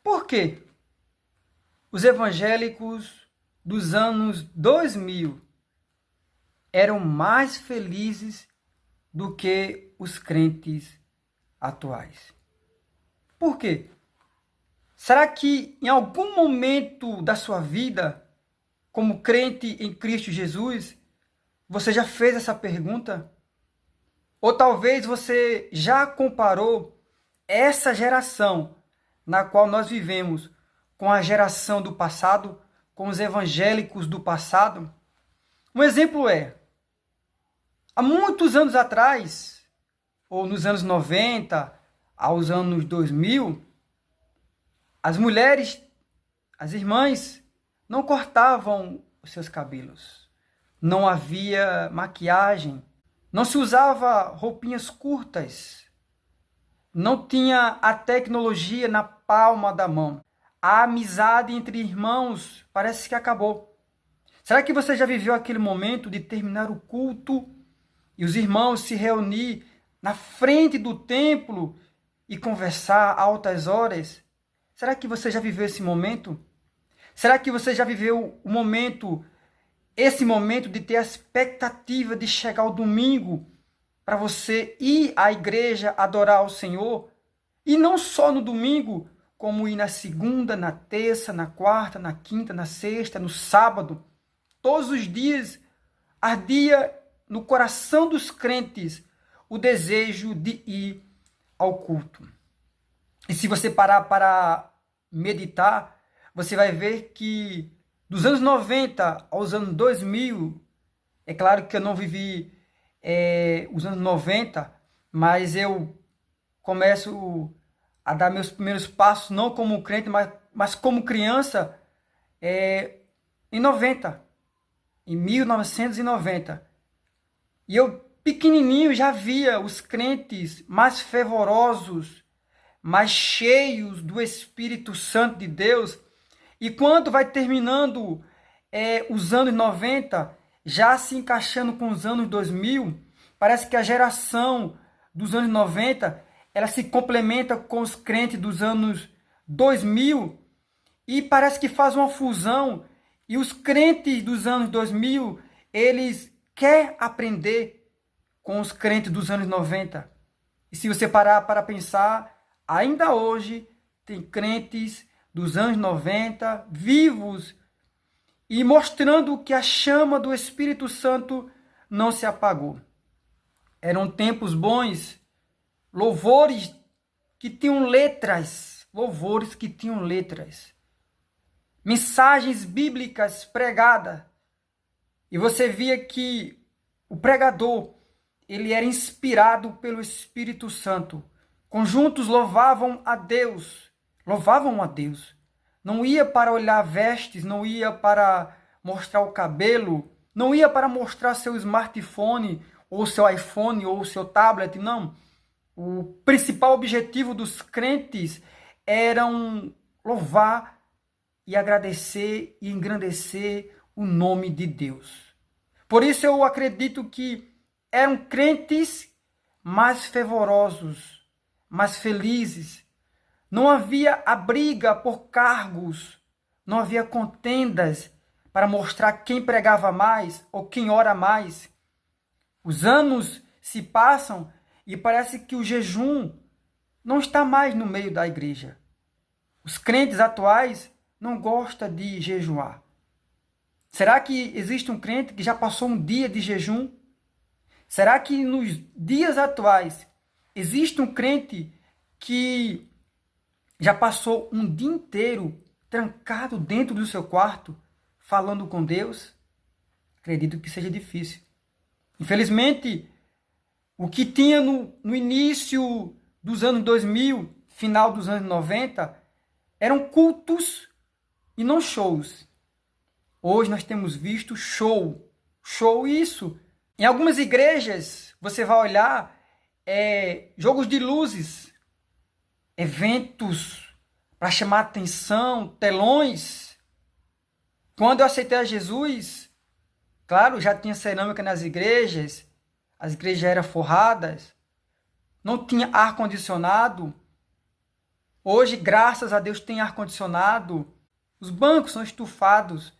Por quê? Os evangélicos dos anos 2000 eram mais felizes do que os crentes atuais. Por quê? Será que em algum momento da sua vida, como crente em Cristo Jesus, você já fez essa pergunta? Ou talvez você já comparou essa geração na qual nós vivemos com a geração do passado, com os evangélicos do passado? Um exemplo é, há muitos anos atrás, ou nos anos 90, aos anos 2000, as mulheres, as irmãs, não cortavam os seus cabelos. Não havia maquiagem. Não se usava roupinhas curtas. Não tinha a tecnologia na palma da mão. A amizade entre irmãos parece que acabou. Será que você já viveu aquele momento de terminar o culto e os irmãos se reunir na frente do templo e conversar a altas horas? Será que você já viveu esse momento? Será que você já viveu esse momento de ter a expectativa de chegar o domingo para você ir à igreja adorar ao Senhor? E não só no domingo, como ir na segunda, na terça, na quarta, na quinta, na sexta, no sábado. Todos os dias ardia no coração dos crentes o desejo de ir ao culto. E se você parar para meditar, você vai ver que dos anos 90 aos anos 2000, é claro que eu não vivi os anos 90, mas eu começo a dar meus primeiros passos, não como crente, mas como criança, em 90, em 1990. E eu, pequenininho, já via os crentes mais fervorosos, mais cheios do Espírito Santo de Deus. E quando vai terminando os anos 90, já se encaixando com os anos 2000, parece que a geração dos anos 90, ela se complementa com os crentes dos anos 2000 e parece que faz uma fusão. E os crentes dos anos 2000, eles querem aprender com os crentes dos anos 90. E se você parar para pensar, ainda hoje tem crentes dos anos 90 vivos e mostrando que a chama do Espírito Santo não se apagou. Eram tempos bons, louvores que tinham letras, mensagens bíblicas pregadas. E você via que o pregador, ele era inspirado pelo Espírito Santo. Conjuntos louvavam a Deus. Não ia para olhar vestes, não ia para mostrar o cabelo, não ia para mostrar seu smartphone, ou seu iPhone, ou seu tablet, não. O principal objetivo dos crentes era louvar e agradecer e engrandecer o nome de Deus. Por isso eu acredito que eram crentes mais fervorosos, mais felizes. Não havia a briga por cargos, não havia contendas para mostrar quem pregava mais ou quem ora mais. Os anos se passam e parece que o jejum não está mais no meio da igreja. Os crentes atuais não gostam de jejuar. Será que existe um crente que já passou um dia de jejum? Será que nos dias atuais existe um crente que já passou um dia inteiro trancado dentro do seu quarto, falando com Deus? Acredito que seja difícil. Infelizmente, o que tinha no início dos anos 2000, final dos anos 90, eram cultos e não shows. Hoje nós temos visto show isso. Em algumas igrejas, você vai olhar, jogos de luzes, eventos para chamar atenção, telões. Quando eu aceitei a Jesus, claro, já tinha cerâmica nas igrejas, as igrejas eram forradas, não tinha ar-condicionado, Hoje, graças a Deus, tem ar-condicionado, os bancos são estufados,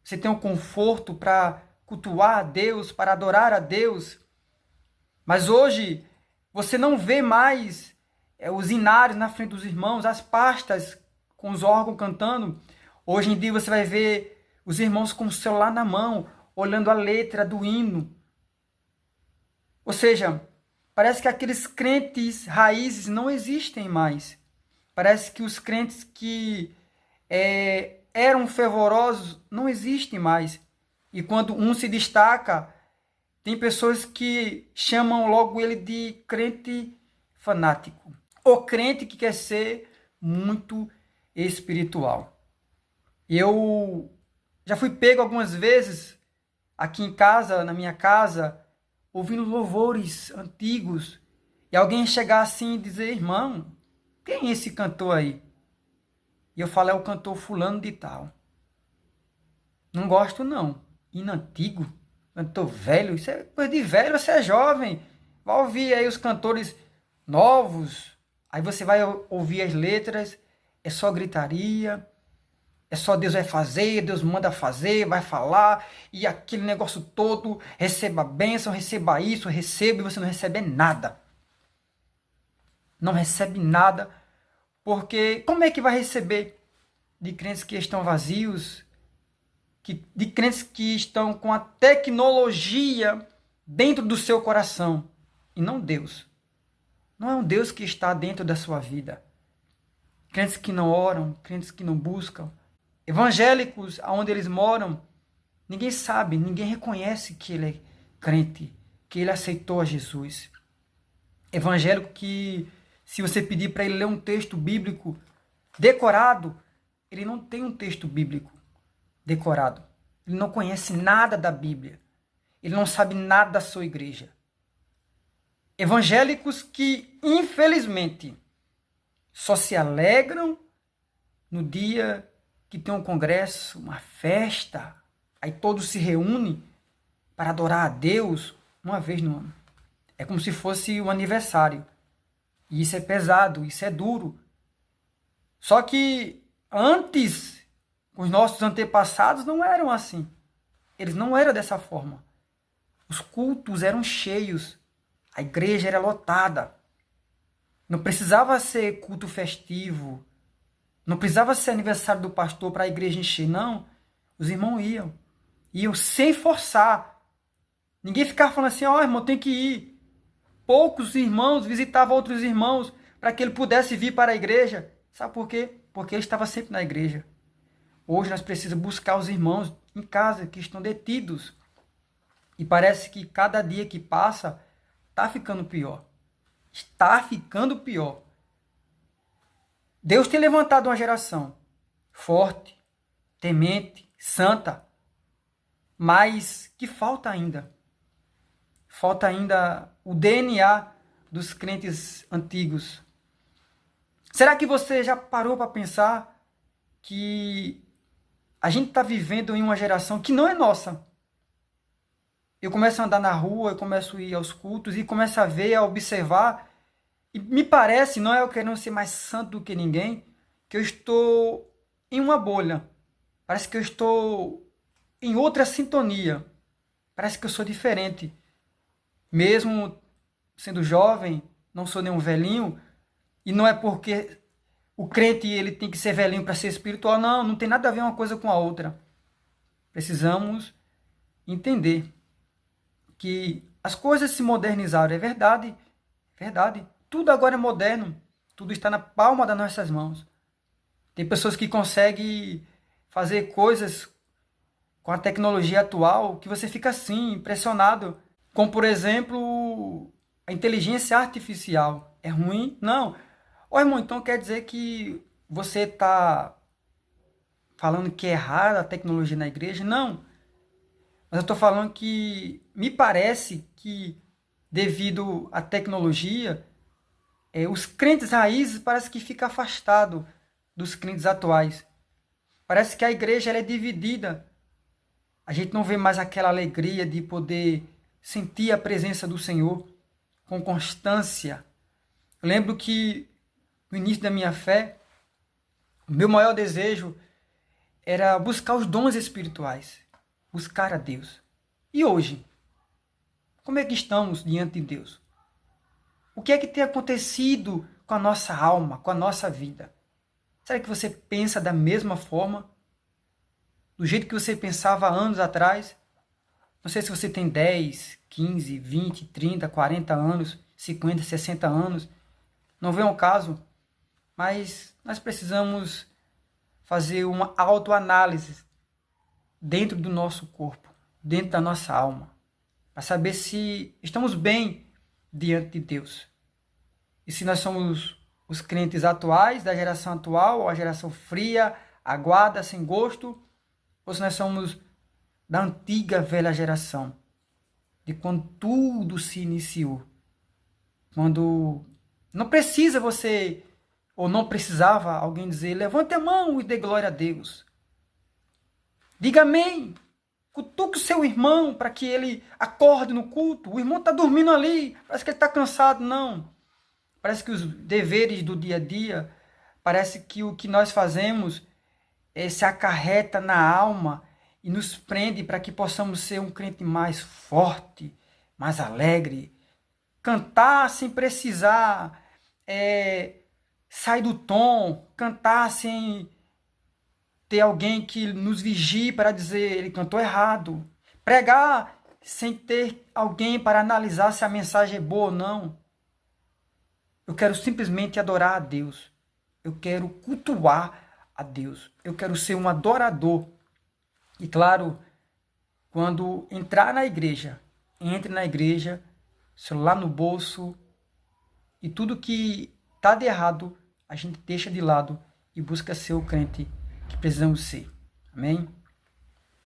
você tem um conforto para cultuar a Deus, para adorar a Deus. Mas hoje, você não vê mais os inários na frente dos irmãos, as pastas com os órgãos cantando. Hoje em dia você vai ver os irmãos com o celular na mão, olhando a letra do hino. Ou seja, parece que aqueles crentes raízes não existem mais. Parece que os crentes que eram fervorosos não existem mais. E quando um se destaca, tem pessoas que chamam logo ele de crente fanático. Ou crente que quer ser muito espiritual. Eu já fui pego algumas vezes aqui em casa, na minha casa, ouvindo louvores antigos. E alguém chegar assim e dizer, irmão, quem é esse cantor aí? E eu falo, é o cantor fulano de tal. Não gosto não. Hino antigo, cantor velho, isso é coisa de velho, você é jovem. Vai ouvir aí os cantores novos. Aí você vai ouvir as letras, é só gritaria, é só Deus vai fazer, Deus manda fazer, vai falar, e aquele negócio todo, receba a bênção, receba isso, receba, e você não recebe nada. Não recebe nada, porque como é que vai receber de crentes que estão vazios, de crentes que estão com a tecnologia dentro do seu coração, e não Deus? Não é um Deus que está dentro da sua vida. Crentes que não oram, crentes que não buscam, evangélicos, aonde eles moram, ninguém sabe, ninguém reconhece que ele é crente, que ele aceitou a Jesus. Evangélico que, se você pedir para ele ler um texto bíblico decorado, ele não tem um texto bíblico decorado. Ele não conhece nada da Bíblia. Ele não sabe nada da sua igreja. Evangélicos que, infelizmente, só se alegram no dia que tem um congresso, uma festa, aí todos se reúnem para adorar a Deus uma vez no ano. É como se fosse um aniversário. E isso é pesado, isso é duro. Só que antes, os nossos antepassados não eram assim. Eles não eram dessa forma. Os cultos eram cheios. A igreja era lotada. Não precisava ser culto festivo. Não precisava ser aniversário do pastor para a igreja encher. Não. Os irmãos iam. Iam sem forçar. Ninguém ficava falando assim, ó, irmão, tem que ir. Poucos irmãos visitavam outros irmãos para que ele pudesse vir para a igreja. Sabe por quê? Porque ele estava sempre na igreja. Hoje nós precisamos buscar os irmãos em casa que estão detidos. E parece que cada dia que passa está ficando pior. Está ficando pior. Deus tem levantado uma geração forte, temente, santa, mas que falta ainda. Falta ainda o DNA dos crentes antigos. Será que você já parou para pensar que a gente está vivendo em uma geração que não é nossa? Eu começo a andar na rua, eu começo a ir aos cultos e começo a ver, a observar. E me parece, não é eu querendo ser mais santo do que ninguém, que eu estou em uma bolha. Parece que eu estou em outra sintonia. Parece que eu sou diferente. Mesmo sendo jovem, não sou nenhum velhinho, e não é porque o crente ele tem que ser velhinho para ser espiritual, não, não tem nada a ver uma coisa com a outra. Precisamos entender que as coisas se modernizaram, é verdade, verdade. Tudo agora é moderno, tudo está na palma das nossas mãos. Tem pessoas que conseguem fazer coisas com a tecnologia atual que você fica assim, impressionado. Como, por exemplo, a inteligência artificial. É ruim? Não. Ô, irmão, então quer dizer que você está falando que é errada a tecnologia na igreja? Não. Mas eu estou falando que me parece que, devido à tecnologia, os crentes raízes parece que ficam afastados dos crentes atuais. Parece que a igreja ela é dividida. A gente não vê mais aquela alegria de poder sentir a presença do Senhor com constância. Eu lembro que no início da minha fé, o meu maior desejo era buscar os dons espirituais, buscar a Deus. E hoje, como é que estamos diante de Deus? O que é que tem acontecido com a nossa alma, com a nossa vida? Será que você pensa da mesma forma? Do jeito que você pensava anos atrás? Não sei se você tem 10, 15, 20, 30, 40 anos, 50, 60 anos. Não vem ao caso, mas nós precisamos fazer uma autoanálise dentro do nosso corpo, dentro da nossa alma, para saber se estamos bem diante de Deus. E se nós somos os crentes atuais, da geração atual, ou a geração fria, aguada, sem gosto, ou se nós somos da antiga, velha geração, de quando tudo se iniciou. Quando não precisa você, ou não precisava alguém dizer, levante a mão e dê glória a Deus. Diga amém. Cutuque o seu irmão para que ele acorde no culto. O irmão está dormindo ali, parece que ele está cansado. Não. Parece que os deveres do dia a dia, parece que o que nós fazemos se acarreta na alma e nos prende para que possamos ser um crente mais forte, mais alegre. Cantar sem precisar sair do tom, cantar sem ter alguém que nos vigie para dizer ele cantou errado. Pregar sem ter alguém para analisar se a mensagem é boa ou não. Eu quero simplesmente adorar a Deus. Eu quero cultuar a Deus. Eu quero ser um adorador. E claro, quando entrar na igreja, entre na igreja, celular no bolso e tudo que está de errado, a gente deixa de lado e busca ser o crente que precisamos ser. Amém?